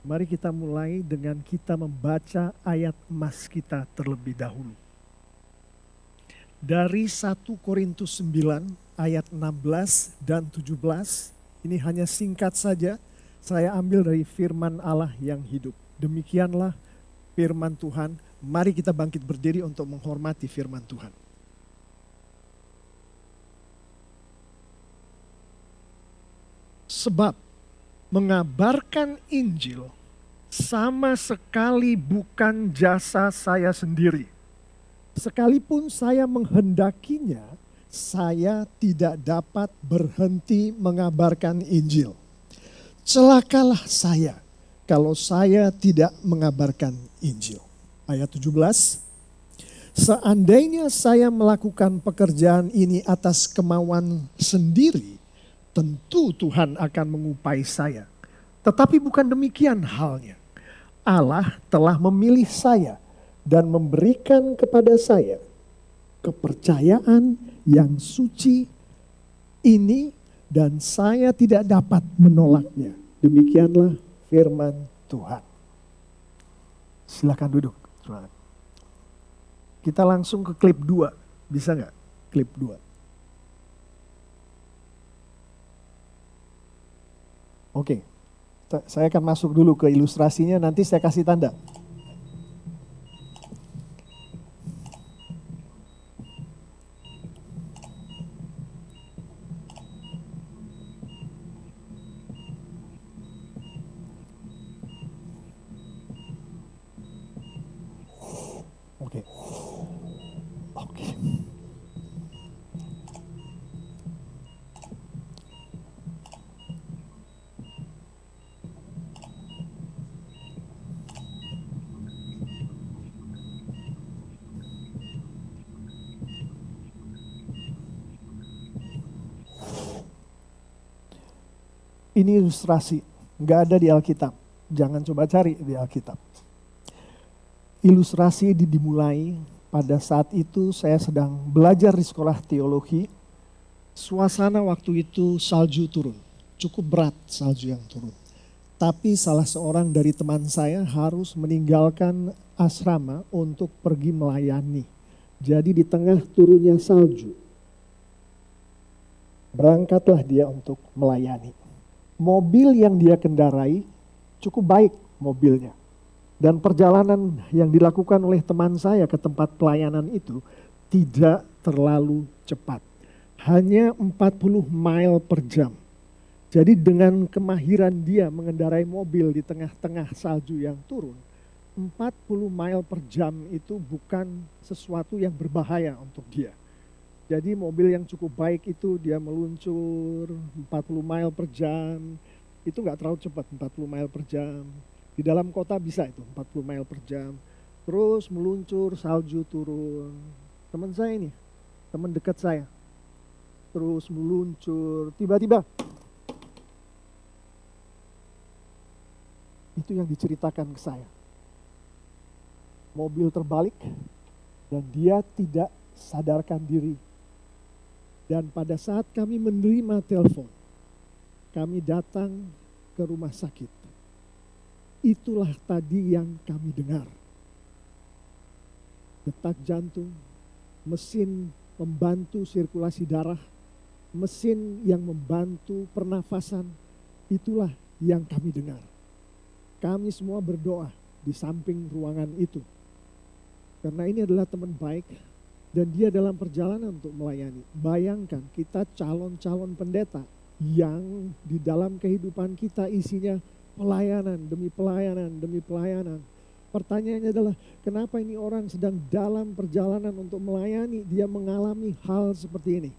Mari kita mulai dengan kita membaca ayat emas kita terlebih dahulu. Dari 1 Korintus 9 ayat 16 dan 17, ini hanya singkat saja, saya ambil dari firman Allah yang hidup. Demikianlah firman Tuhan, mari kita bangkit berdiri untuk menghormati firman Tuhan. Sebab mengabarkan Injil sama sekali bukan jasa saya sendiri. Sekalipun saya menghendakinya, saya tidak dapat berhenti mengabarkan Injil. Celakalah saya kalau saya tidak mengabarkan Injil. Ayat 17. Seandainya saya melakukan pekerjaan ini atas kemauan sendiri, tentu Tuhan akan mengupai saya. Tetapi bukan demikian halnya. Allah telah memilih saya dan memberikan kepada saya kepercayaan yang suci ini dan saya tidak dapat menolaknya. Demikianlah firman Tuhan. Silakan duduk. Kita langsung ke klip 2. Bisa nggak? Klip 2. Oke. Saya akan masuk dulu ke ilustrasinya, nanti saya kasih tanda. Oke. Ini ilustrasi, nggak ada di Alkitab. Jangan coba cari di Alkitab. Ilustrasi dimulai pada saat itu saya sedang belajar di sekolah teologi. Suasana waktu itu salju turun, cukup berat salju yang turun. Tapi salah seorang dari teman saya harus meninggalkan asrama untuk pergi melayani. Jadi di tengah turunnya salju, berangkatlah dia untuk melayani. Mobil yang dia kendarai cukup baik mobilnya. Dan perjalanan yang dilakukan oleh teman saya ke tempat pelayanan itu tidak terlalu cepat. Hanya 40 mile per jam. Jadi dengan kemahiran dia mengendarai mobil di tengah-tengah salju yang turun, 40 mile per jam itu bukan sesuatu yang berbahaya untuk dia. Jadi mobil yang cukup baik itu dia meluncur 40 mile per jam, itu nggak terlalu cepat 40 mile per jam. Di dalam kota bisa itu 40 mile per jam. Terus meluncur, salju turun. Teman saya ini, teman dekat saya. Terus meluncur, tiba-tiba. Itu yang diceritakan ke saya. Mobil terbalik dan dia tidak sadarkan diri. Dan pada saat kami menerima telepon, kami datang ke rumah sakit. Itulah tadi yang kami dengar. Detak jantung, mesin membantu sirkulasi darah, mesin yang membantu pernafasan, itulah yang kami dengar. Kami semua berdoa di samping ruangan itu. Karena ini adalah teman baik, dan dia dalam perjalanan untuk melayani. Bayangkan kita calon-calon pendeta yang di dalam kehidupan kita isinya pelayanan demi pelayanan demi pelayanan. Pertanyaannya adalah kenapa ini orang sedang dalam perjalanan untuk melayani, dia mengalami hal seperti ini.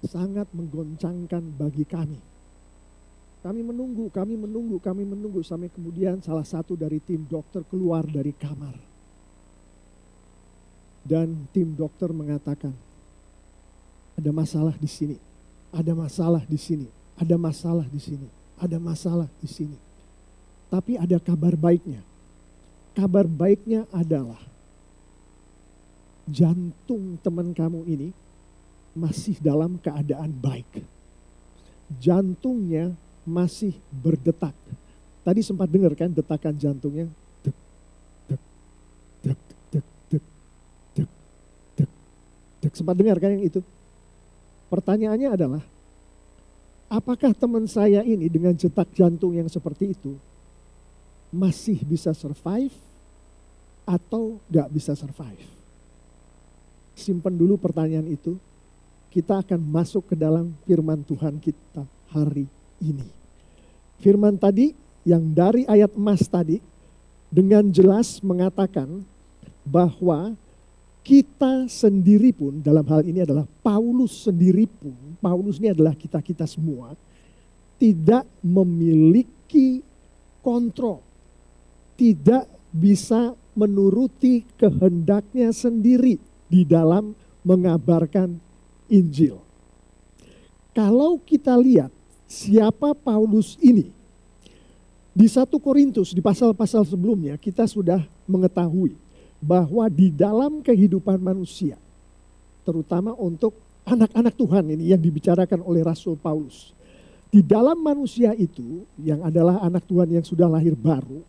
Sangat menggoncangkan bagi kami. Kami menunggu sampai kemudian salah satu dari tim dokter keluar dari kamar. Dan tim dokter mengatakan, ada masalah di sini, ada masalah di sini, ada masalah di sini, ada masalah di sini. Tapi ada kabar baiknya. Kabar baiknya adalah jantung teman kamu ini masih dalam keadaan baik. Jantungnya masih berdetak. Tadi sempat dengar kan detakan jantungnya. Dek, dek, dek, dek, dek, dek, dek, dek. Sempat dengar kan yang itu? Pertanyaannya adalah, apakah teman saya ini dengan detak jantung yang seperti itu masih bisa survive atau gak bisa survive? Simpan dulu pertanyaan itu. Kita akan masuk ke dalam firman Tuhan kita hari ini. Firman tadi yang dari ayat emas tadi dengan jelas mengatakan bahwa kita sendiri pun, dalam hal ini adalah Paulus sendiri pun, Paulus ini adalah kita-kita semua, tidak memiliki kontrol, tidak bisa menuruti kehendaknya sendiri di dalam mengabarkan Injil. Kalau kita lihat siapa Paulus ini, di 1 Korintus, di pasal-pasal sebelumnya kita sudah mengetahui bahwa di dalam kehidupan manusia, terutama untuk anak-anak Tuhan ini yang dibicarakan oleh Rasul Paulus. Di dalam manusia itu yang adalah anak Tuhan yang sudah lahir baru,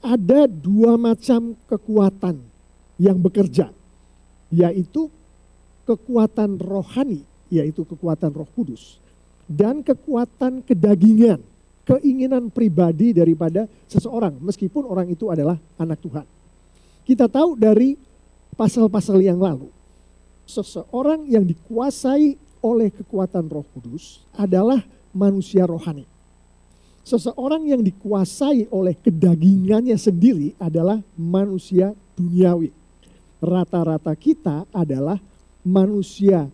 ada 2 macam kekuatan yang bekerja, yaitu kekuatan rohani, yaitu kekuatan Roh Kudus, dan kekuatan kedagingan, keinginan pribadi daripada seseorang, meskipun orang itu adalah anak Tuhan. Kita tahu dari pasal-pasal yang lalu, seseorang yang dikuasai oleh kekuatan Roh Kudus adalah manusia rohani. Seseorang yang dikuasai oleh kedagingannya sendiri adalah manusia duniawi. Rata-rata kita adalah manusia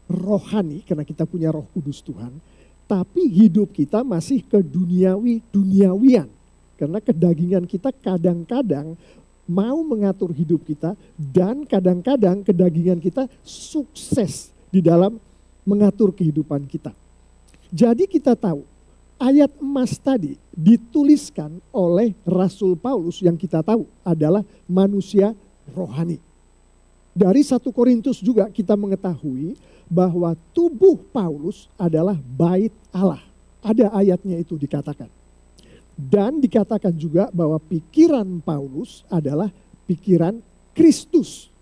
rohani karena kita punya Roh Kudus Tuhan, tapi hidup kita masih ke duniawian karena kedagingan kita kadang-kadang mau mengatur hidup kita dan kadang-kadang kedagingan kita sukses di dalam mengatur kehidupan kita. Jadi kita tahu ayat emas tadi dituliskan oleh Rasul Paulus yang kita tahu adalah manusia rohani. Dari 1 Korintus juga kita mengetahui bahwa tubuh Paulus adalah bait Allah. Ada ayatnya itu dikatakan. Dan dikatakan juga bahwa pikiran Paulus adalah pikiran Kristus.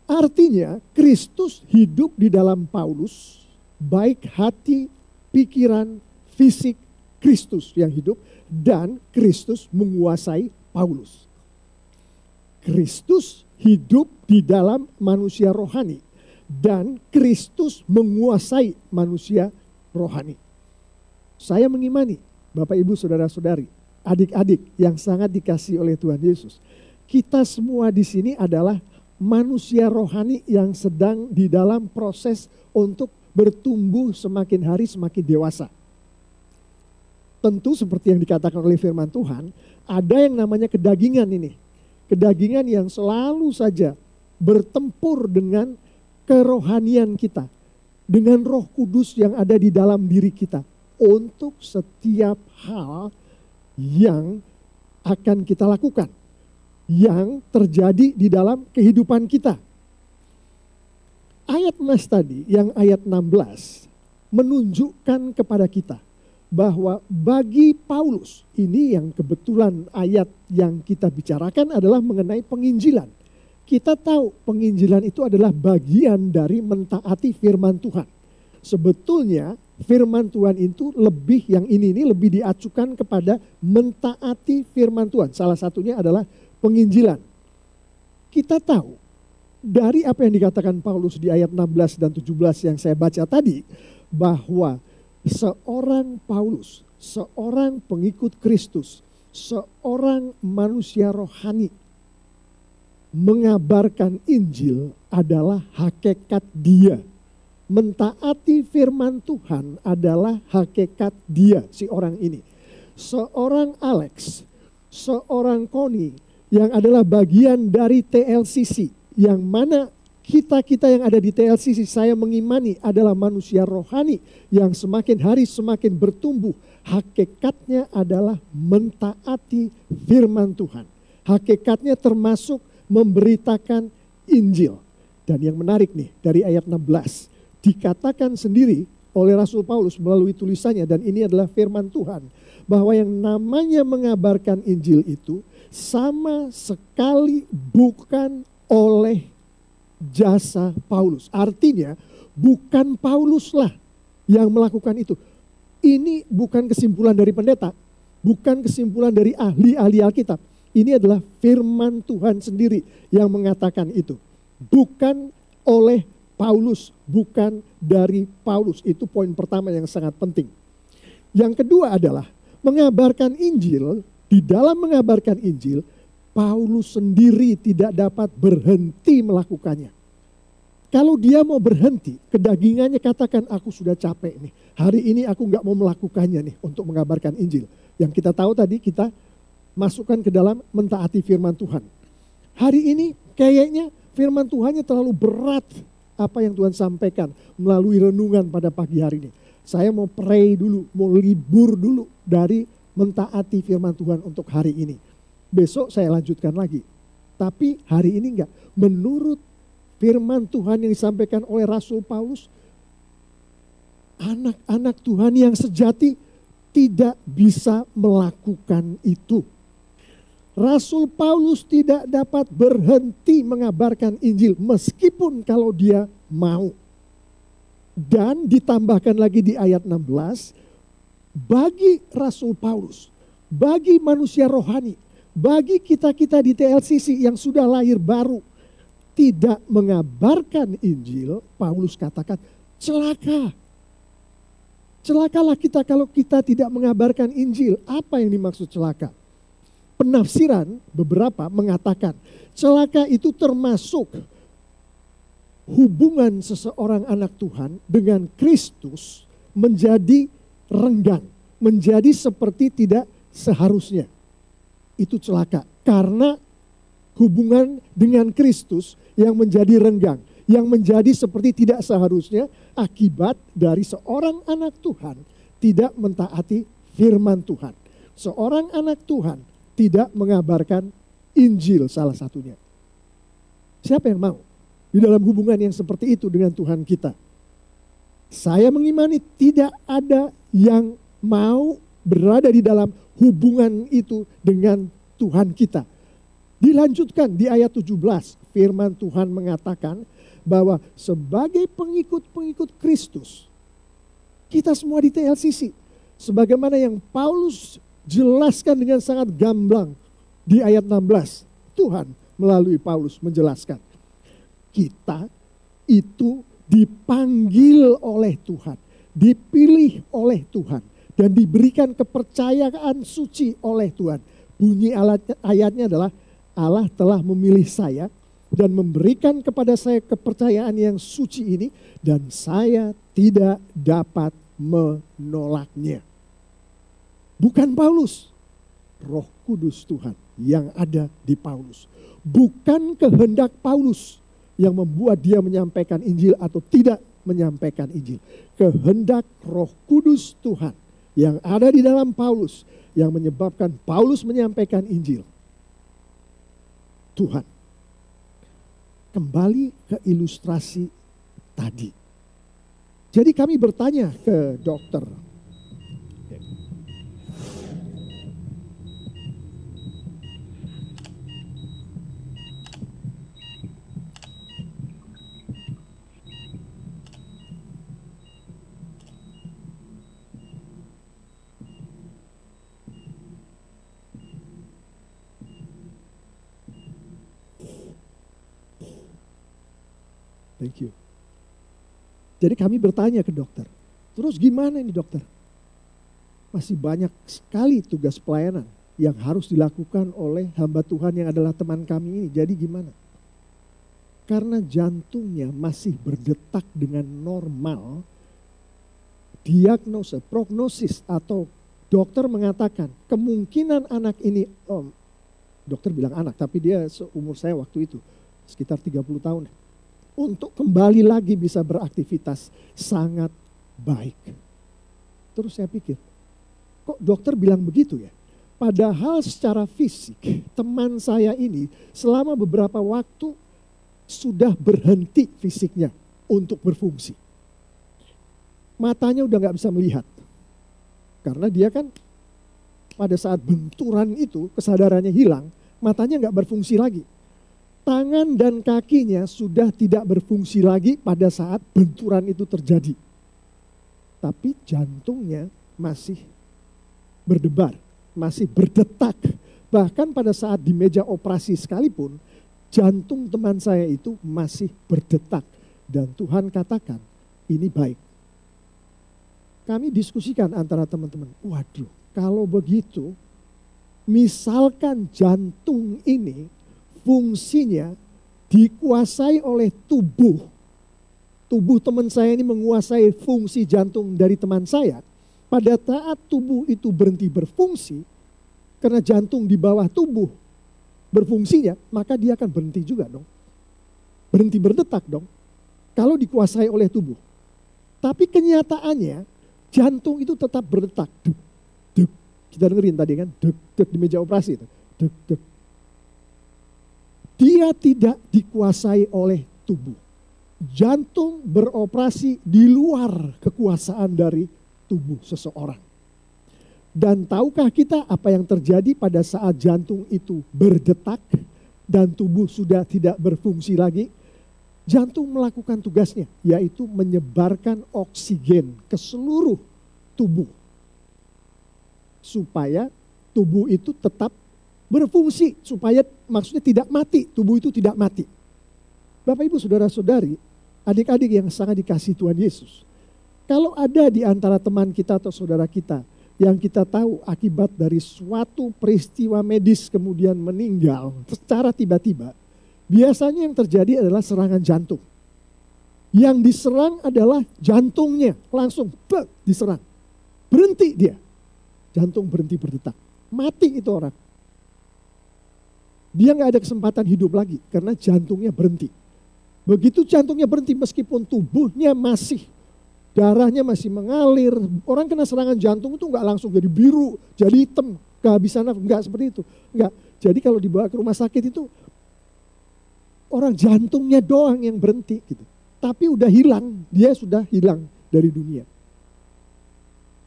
Artinya Kristus hidup di dalam Paulus, baik hati, pikiran, fisik Kristus yang hidup, dan Kristus menguasai Paulus. Kristus hidup di dalam manusia rohani dan Kristus menguasai manusia rohani. Saya mengimani Bapak Ibu Saudara-saudari, adik-adik yang sangat dikasihi oleh Tuhan Yesus. Kita semua di sini adalah manusia rohani yang sedang di dalam proses untuk bertumbuh semakin hari semakin dewasa. Tentu seperti yang dikatakan oleh firman Tuhan, ada yang namanya kedagingan ini. Kedagingan yang selalu saja bertempur dengan kerohanian kita. Dengan Roh Kudus yang ada di dalam diri kita. Untuk setiap hal yang akan kita lakukan. Yang terjadi di dalam kehidupan kita. Ayat emas tadi yang ayat 16 menunjukkan kepada kita bahwa bagi Paulus, ini yang kebetulan ayat yang kita bicarakan adalah mengenai penginjilan. Kita tahu penginjilan itu adalah bagian dari mentaati firman Tuhan. Sebetulnya firman Tuhan itu lebih, yang ini lebih diacukan kepada mentaati firman Tuhan. Salah satunya adalah penginjilan. Kita tahu dari apa yang dikatakan Paulus di ayat 16 dan 17 yang saya baca tadi, bahwa seorang Paulus, seorang pengikut Kristus, seorang manusia rohani mengabarkan Injil adalah hakikat dia. Mentaati firman Tuhan adalah hakikat dia, si orang ini. Seorang Alex, seorang Connie yang adalah bagian dari TLCC, yang mana kita yang ada di TLCC, saya mengimani adalah manusia rohani yang semakin hari semakin bertumbuh. Hakikatnya adalah mentaati firman Tuhan. Hakikatnya termasuk memberitakan Injil. Dan yang menarik nih, dari ayat 16 dikatakan sendiri oleh Rasul Paulus melalui tulisannya, dan ini adalah firman Tuhan, bahwa yang namanya mengabarkan Injil itu sama sekali bukan oleh jasa Paulus. Artinya bukan Pauluslah yang melakukan itu. Ini bukan kesimpulan dari pendeta, bukan kesimpulan dari ahli-ahli Alkitab. Ini adalah firman Tuhan sendiri yang mengatakan itu. Bukan oleh Paulus, bukan dari Paulus. Itu poin pertama yang sangat penting. Yang kedua adalah mengabarkan Injil. Di dalam mengabarkan Injil, Paulus sendiri tidak dapat berhenti melakukannya. Kalau dia mau berhenti, kedagingannya katakan, aku sudah capek nih. Hari ini aku gak mau melakukannya nih untuk mengabarkan Injil. Yang kita tahu tadi, kita masukkan ke dalam mentaati firman Tuhan. Hari ini kayaknya firman Tuhannya terlalu berat apa yang Tuhan sampaikan melalui renungan pada pagi hari ini. Saya mau pray dulu, mau libur dulu dari mentaati firman Tuhan untuk hari ini. Besok saya lanjutkan lagi. Tapi hari ini enggak. Menurut firman Tuhan yang disampaikan oleh Rasul Paulus, anak-anak Tuhan yang sejati tidak bisa melakukan itu. Rasul Paulus tidak dapat berhenti mengabarkan Injil meskipun kalau dia mau. Dan ditambahkan lagi di ayat 16, bagi Rasul Paulus, bagi manusia rohani, bagi kita-kita di TLCC yang sudah lahir baru, tidak mengabarkan Injil, Paulus katakan celaka. Celakalah kita kalau kita tidak mengabarkan Injil. Apa yang dimaksud celaka? Penafsiran beberapa mengatakan celaka itu termasuk hubungan seseorang anak Tuhan dengan Kristus menjadi renggang, menjadi seperti tidak seharusnya. Itu celaka karena hubungan dengan Kristus yang menjadi renggang, yang menjadi seperti tidak seharusnya akibat dari seorang anak Tuhan tidak mentaati firman Tuhan. Seorang anak Tuhan tidak mengabarkan Injil salah satunya. Siapa yang mau di dalam hubungan yang seperti itu dengan Tuhan kita? Saya mengimani tidak ada yang mau berada di dalam hubungan itu dengan Tuhan kita. Dilanjutkan di ayat 17, firman Tuhan mengatakan bahwa sebagai pengikut-pengikut Kristus, kita semua di TLCC, sebagaimana yang Paulus jelaskan dengan sangat gamblang di ayat 16, Tuhan melalui Paulus menjelaskan, kita itu dipanggil oleh Tuhan, dipilih oleh Tuhan, dan diberikan kepercayaan suci oleh Tuhan. Bunyi ayatnya adalah, Allah telah memilih saya dan memberikan kepada saya kepercayaan yang suci ini, dan saya tidak dapat menolaknya. Bukan Paulus, Roh Kudus Tuhan yang ada di Paulus. Bukan kehendak Paulus yang membuat dia menyampaikan Injil atau tidak menyampaikan Injil. Kehendak Roh Kudus Tuhan yang ada di dalam Paulus yang menyebabkan Paulus menyampaikan Injil. Tuhan. Kembali ke ilustrasi tadi. Jadi kami bertanya ke dokter. Thank you. Jadi kami bertanya ke dokter, terus gimana ini dokter? Masih banyak sekali tugas pelayanan yang harus dilakukan oleh hamba Tuhan yang adalah teman kami ini. Jadi gimana? Karena jantungnya masih berdetak dengan normal, diagnosa, prognosis atau dokter mengatakan kemungkinan anak ini, dokter bilang anak tapi dia seumur saya waktu itu, sekitar 30 tahun. Untuk kembali lagi bisa beraktivitas sangat baik. Terus saya pikir, kok dokter bilang begitu ya? Padahal secara fisik teman saya ini selama beberapa waktu sudah berhenti fisiknya untuk berfungsi. matanya udah nggak bisa melihat. Karena dia kan pada saat benturan itu kesadarannya hilang, matanya nggak berfungsi lagi. Tangan dan kakinya sudah tidak berfungsi lagi pada saat benturan itu terjadi. Tapi jantungnya masih berdebar, masih berdetak. Bahkan pada saat di meja operasi sekalipun, jantung teman saya itu masih berdetak. Dan Tuhan katakan, ini baik. Kami diskusikan antara teman-teman, waduh kalau begitu, misalkan jantung ini fungsinya dikuasai oleh tubuh. Tubuh teman saya ini menguasai fungsi jantung dari teman saya. Pada saat tubuh itu berhenti berfungsi, karena jantung di bawah tubuh berfungsinya, maka dia akan berhenti juga dong. Berhenti berdetak dong, kalau dikuasai oleh tubuh. Tapi kenyataannya, jantung itu tetap berdetak. Duk, duk. Kita dengerin tadi kan, duk, duk di meja operasi itu. Duk, duk. Dia tidak dikuasai oleh tubuh. Jantung beroperasi di luar kekuasaan dari tubuh seseorang. Dan tahukah kita apa yang terjadi pada saat jantung itu berdetak dan tubuh sudah tidak berfungsi lagi? Jantung melakukan tugasnya, yaitu menyebarkan oksigen ke seluruh tubuh. Supaya tubuh itu tetap berfungsi, supaya maksudnya tidak mati, tubuh itu tidak mati. Bapak ibu saudara-saudari, adik-adik yang sangat dikasihi Tuhan Yesus. Kalau ada di antara teman kita atau saudara kita yang kita tahu akibat dari suatu peristiwa medis kemudian meninggal secara tiba-tiba, biasanya yang terjadi adalah serangan jantung. Yang diserang adalah jantungnya, langsung diserang. Berhenti dia, jantung berhenti berdetak, mati itu orang. Dia nggak ada kesempatan hidup lagi karena jantungnya berhenti. Begitu jantungnya berhenti meskipun tubuhnya masih, darahnya masih mengalir. Orang kena serangan jantung itu nggak langsung jadi biru, jadi hitam, kehabisan nafas, nggak seperti itu. Nggak. Jadi kalau dibawa ke rumah sakit itu orang jantungnya doang yang berhenti gitu. Tapi udah hilang, dia sudah hilang dari dunia.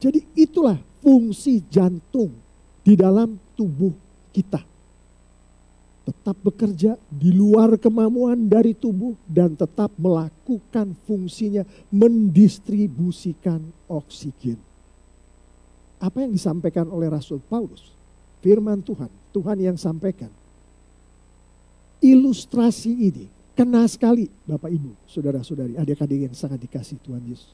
Jadi itulah fungsi jantung di dalam tubuh kita. Tetap bekerja di luar kemampuan dari tubuh dan tetap melakukan fungsinya mendistribusikan oksigen. Apa yang disampaikan oleh Rasul Paulus? Firman Tuhan, Tuhan yang sampaikan. Ilustrasi ini kena sekali Bapak Ibu, saudara-saudari, adik-adik yang sangat dikasihi Tuhan Yesus.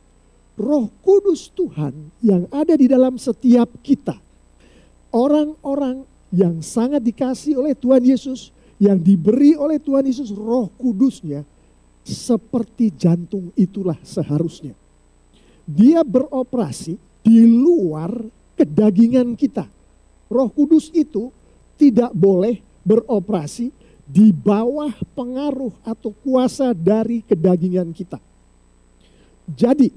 Roh Kudus Tuhan yang ada di dalam setiap kita. Orang-orang yang sangat dikasihi oleh Tuhan Yesus, yang diberi oleh Tuhan Yesus Roh Kudusnya, seperti jantung itulah seharusnya. Dia beroperasi di luar kedagingan kita. Roh Kudus itu tidak boleh beroperasi di bawah pengaruh atau kuasa dari kedagingan kita. Jadi,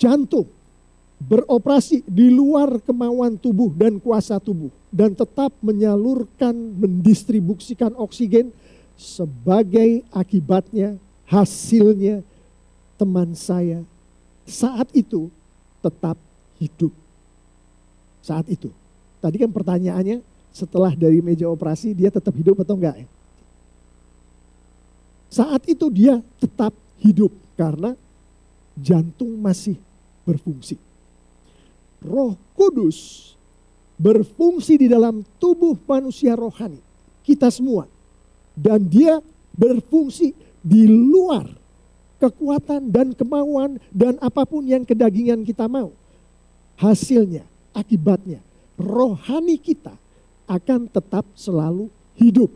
jantung beroperasi di luar kemauan tubuh dan kuasa tubuh dan tetap menyalurkan, mendistribusikan oksigen. Sebagai akibatnya, hasilnya, teman saya saat itu tetap hidup. Saat itu. Tadi kan pertanyaannya, setelah dari meja operasi dia tetap hidup atau enggak? Saat itu dia tetap hidup karena jantung masih berfungsi. Roh Kudus berfungsi di dalam tubuh manusia rohani, kita semua. Dan dia berfungsi di luar kekuatan dan kemauan dan apapun yang kedagingan kita mau. Hasilnya, akibatnya, rohani kita akan tetap selalu hidup.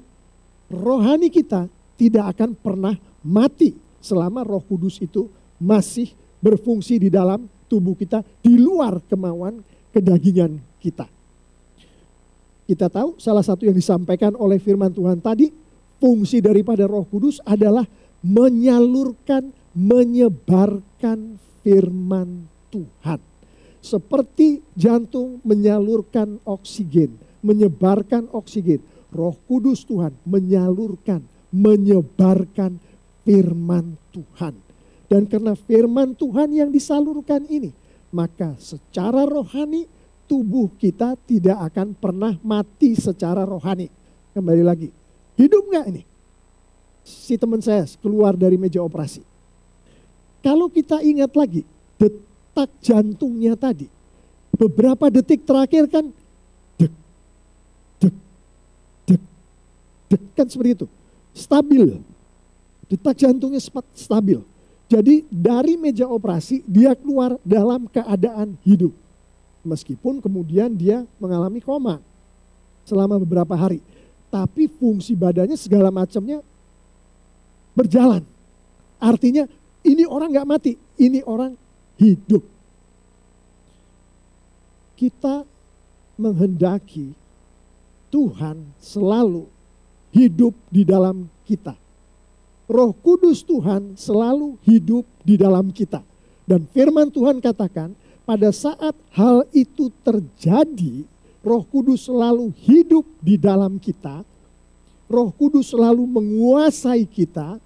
Rohani kita tidak akan pernah mati selama Roh Kudus itu masih berfungsi di dalam tubuh kita di luar kemauan kedagingan kita. Kita tahu salah satu yang disampaikan oleh firman Tuhan tadi, fungsi daripada Roh Kudus adalah menyalurkan, menyebarkan firman Tuhan. Seperti jantung menyalurkan oksigen, menyebarkan oksigen. Roh Kudus Tuhan menyalurkan, menyebarkan firman Tuhan. Dan karena firman Tuhan yang disalurkan ini, maka secara rohani tubuh kita tidak akan pernah mati secara rohani. Kembali lagi, hidup gak ini? Si teman saya keluar dari meja operasi. Kalau kita ingat lagi, detak jantungnya tadi, beberapa detik terakhir kan, dek, dek, dek, dek, kan seperti itu. Stabil, detak jantungnya stabil. Jadi dari meja operasi dia keluar dalam keadaan hidup. Meskipun kemudian dia mengalami koma selama beberapa hari. Tapi fungsi badannya segala macamnya berjalan. Artinya ini orang gak mati, ini orang hidup. Kita menghendaki Tuhan selalu hidup di dalam kita. Roh Kudus Tuhan selalu hidup di dalam kita. Dan firman Tuhan katakan, pada saat hal itu terjadi, Roh Kudus selalu hidup di dalam kita. Roh Kudus selalu menguasai kita.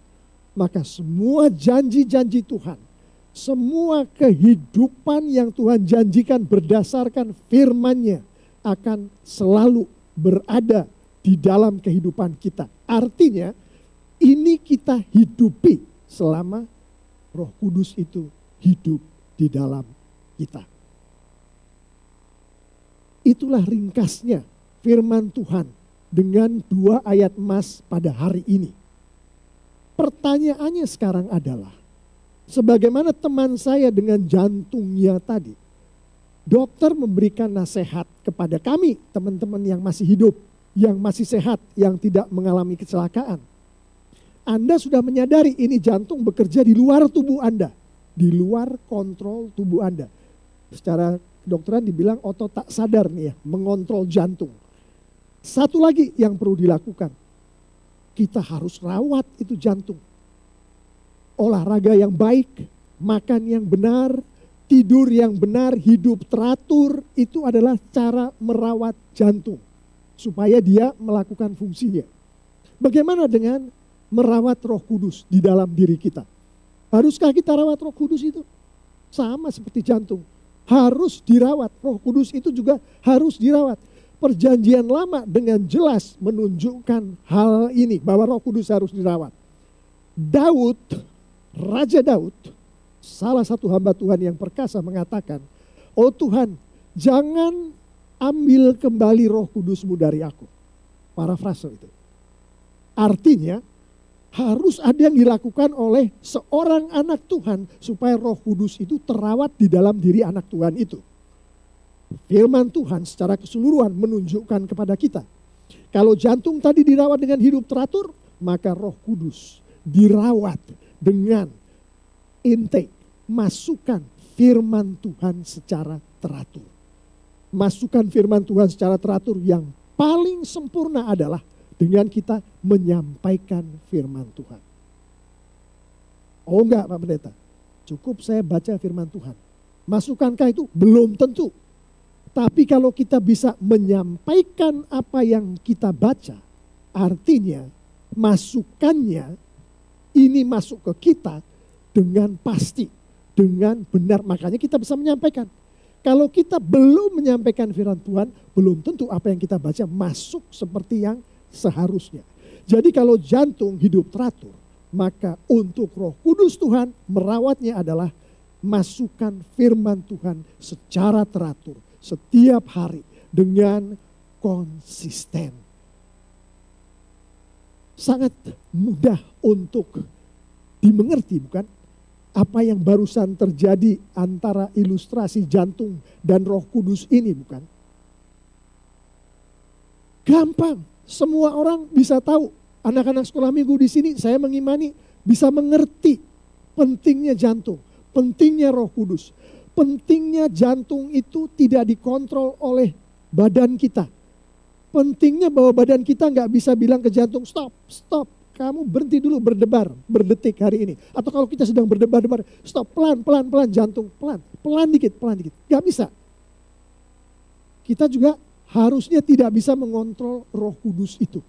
Maka semua janji-janji Tuhan, semua kehidupan yang Tuhan janjikan berdasarkan firman-Nya akan selalu berada di dalam kehidupan kita. Artinya, ini kita hidupi selama Roh Kudus itu hidup di dalam kita. Itulah ringkasnya firman Tuhan dengan 2 ayat emas pada hari ini. Pertanyaannya sekarang adalah, sebagaimana teman saya dengan jantungnya tadi, dokter memberikan nasihat kepada kami, teman-teman yang masih hidup, yang masih sehat, yang tidak mengalami kecelakaan. Anda sudah menyadari ini jantung bekerja di luar tubuh Anda. Di luar kontrol tubuh Anda. Secara kedokteran dibilang otot tak sadar nih ya, mengontrol jantung. Satu lagi yang perlu dilakukan. Kita harus rawat itu jantung. Olahraga yang baik, makan yang benar, tidur yang benar, hidup teratur, itu adalah cara merawat jantung. Supaya dia melakukan fungsinya. Bagaimana dengan merawat Roh Kudus di dalam diri kita? Haruskah kita rawat Roh Kudus itu? Sama seperti jantung. Harus dirawat. Roh Kudus itu juga harus dirawat. Perjanjian Lama dengan jelas menunjukkan hal ini, bahwa Roh Kudus harus dirawat. Daud, Raja Daud, salah satu hamba Tuhan yang perkasa mengatakan, "Oh Tuhan, jangan ambil kembali Roh Kudus-Mu dari aku." Parafrase itu. Artinya, harus ada yang dilakukan oleh seorang anak Tuhan supaya Roh Kudus itu terawat di dalam diri anak Tuhan itu. Firman Tuhan secara keseluruhan menunjukkan kepada kita, kalau jantung tadi dirawat dengan hidup teratur, maka Roh Kudus dirawat dengan intake, masukan firman Tuhan secara teratur. Masukan firman Tuhan secara teratur yang paling sempurna adalah dengan kita menyampaikan firman Tuhan. Oh enggak Pak Pendeta, cukup saya baca firman Tuhan. Masukankah itu? Belum tentu. Tapi kalau kita bisa menyampaikan apa yang kita baca, artinya masukannya ini masuk ke kita dengan pasti, dengan benar. Makanya kita bisa menyampaikan. Kalau kita belum menyampaikan firman Tuhan, belum tentu apa yang kita baca masuk seperti yang seharusnya. Jadi kalau jantung hidup teratur, maka untuk Roh Kudus Tuhan merawatnya adalah masukan firman Tuhan secara teratur setiap hari dengan konsisten. Sangat mudah untuk dimengerti, bukan? Apa yang barusan terjadi antara ilustrasi jantung dan Roh Kudus ini, bukan? Gampang. Semua orang bisa tahu. Anak-anak sekolah minggu di sini saya mengimani bisa mengerti pentingnya jantung, pentingnya Roh Kudus. Pentingnya jantung itu tidak dikontrol oleh badan kita. Pentingnya bahwa badan kita nggak bisa bilang ke jantung, stop, stop. Kamu berhenti dulu berdebar, berdetik hari ini. Atau kalau kita sedang berdebar-debar, stop, pelan, pelan, pelan, jantung, pelan. Pelan dikit, pelan dikit. Nggak bisa. Kita juga harusnya tidak bisa mengontrol Roh Kudus itu.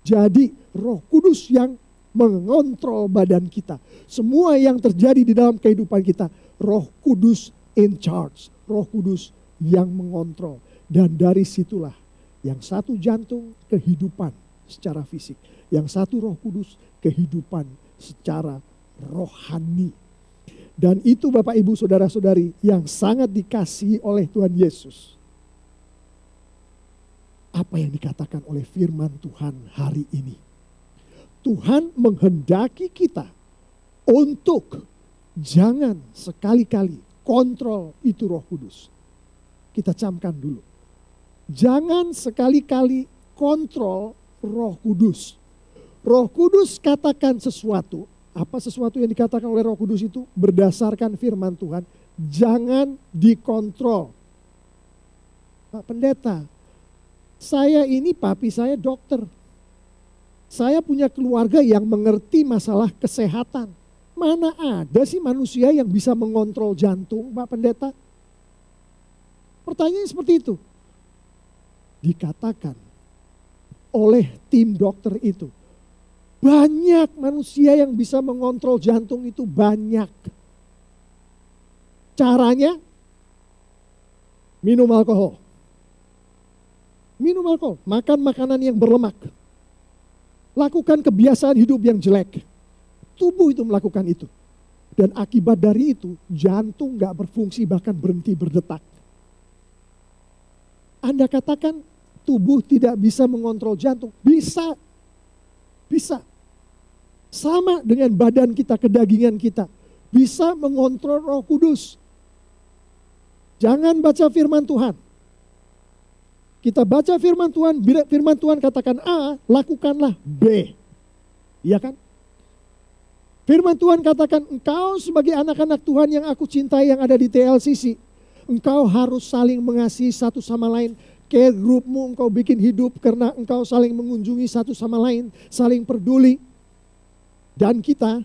Jadi Roh Kudus yang mengontrol badan kita. Semua yang terjadi di dalam kehidupan kita, Roh Kudus in charge. Roh Kudus yang mengontrol. Dan dari situlah yang satu jantung kehidupan secara fisik. Yang satu Roh Kudus kehidupan secara rohani. Dan itu Bapak Ibu Saudara-saudari yang sangat dikasihi oleh Tuhan Yesus. Apa yang dikatakan oleh firman Tuhan hari ini. Tuhan menghendaki kita untuk jangan sekali-kali kontrol itu Roh Kudus. Kita camkan dulu. Jangan sekali-kali kontrol Roh Kudus. Roh Kudus katakan sesuatu. Apa sesuatu yang dikatakan oleh Roh Kudus itu? Berdasarkan firman Tuhan. Jangan dikontrol. Pak Pendeta, saya ini papi saya dokter. Saya punya keluarga yang mengerti masalah kesehatan. Mana ada sih manusia yang bisa mengontrol jantung, Pak Pendeta? Pertanyaannya seperti itu. Dikatakan oleh tim dokter itu. Banyak manusia yang bisa mengontrol jantung itu, banyak. Caranya minum alkohol. Minum alkohol, makan makanan yang berlemak. Lakukan kebiasaan hidup yang jelek. Tubuh itu melakukan itu. Dan akibat dari itu, jantung gak berfungsi bahkan berhenti berdetak. Anda katakan tubuh tidak bisa mengontrol jantung. Bisa. Bisa. Sama dengan badan kita, kedagingan kita. Bisa mengontrol Roh Kudus. Jangan baca firman Tuhan. Kita baca firman Tuhan katakan A, lakukanlah B. Iya kan? Firman Tuhan katakan engkau sebagai anak-anak Tuhan yang aku cintai yang ada di TLCC. Engkau harus saling mengasihi satu sama lain. Care groupmu engkau bikin hidup karena engkau saling mengunjungi satu sama lain. Saling peduli. Dan kita,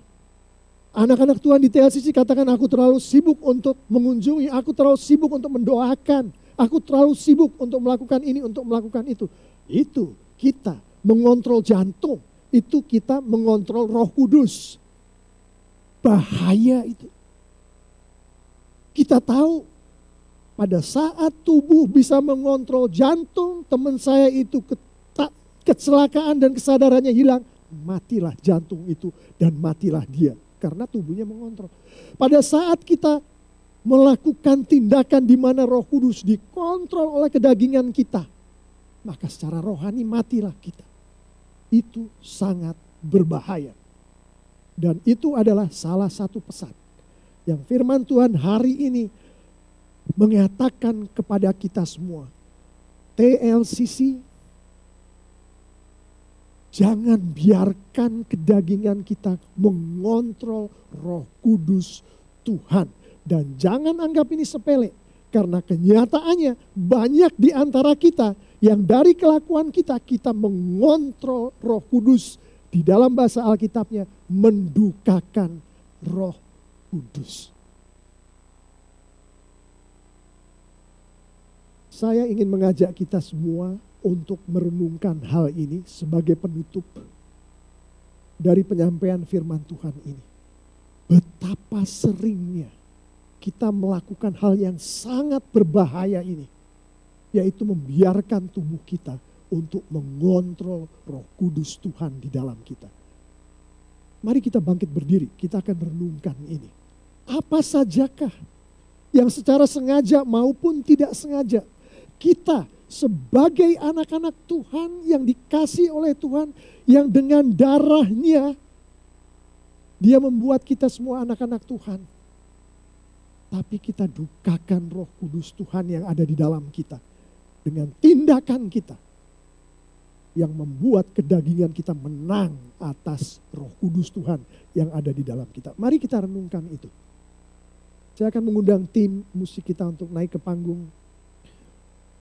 anak-anak Tuhan di TLCC katakan aku terlalu sibuk untuk mengunjungi. Aku terlalu sibuk untuk mendoakan. Aku terlalu sibuk untuk melakukan ini, untuk melakukan itu. Itu kita mengontrol jantung. Itu kita mengontrol Roh Kudus. Bahaya itu. Kita tahu pada saat tubuh bisa mengontrol jantung, teman saya itu kecelakaan dan kesadarannya hilang. Matilah jantung itu dan matilah dia. Karena tubuhnya mengontrol. Pada saat kita melakukan tindakan di mana Roh Kudus dikontrol oleh kedagingan kita, maka secara rohani matilah kita. Itu sangat berbahaya. Dan itu adalah salah satu pesan yang firman Tuhan hari ini mengatakan kepada kita semua. TLCC, jangan biarkan kedagingan kita mengontrol Roh Kudus Tuhan. Dan jangan anggap ini sepele. Karena kenyataannya banyak di antara kita yang dari kelakuan kita, kita mengontrol Roh Kudus. Di dalam bahasa Alkitabnya mendukakan Roh Kudus. Saya ingin mengajak kita semua untuk merenungkan hal ini sebagai penutup dari penyampaian firman Tuhan ini. Betapa seringnya kita melakukan hal yang sangat berbahaya ini. Yaitu membiarkan tubuh kita untuk mengontrol Roh Kudus Tuhan di dalam kita. Mari kita bangkit berdiri, kita akan renungkan ini. Apa sajakah yang secara sengaja maupun tidak sengaja kita sebagai anak-anak Tuhan yang dikasih oleh Tuhan, yang dengan darahnya dia membuat kita semua anak-anak Tuhan. Tapi kita dukakan Roh Kudus Tuhan yang ada di dalam kita. Dengan tindakan kita. Yang membuat kedagingan kita menang atas Roh Kudus Tuhan yang ada di dalam kita. Mari kita renungkan itu. Saya akan mengundang tim musik kita untuk naik ke panggung.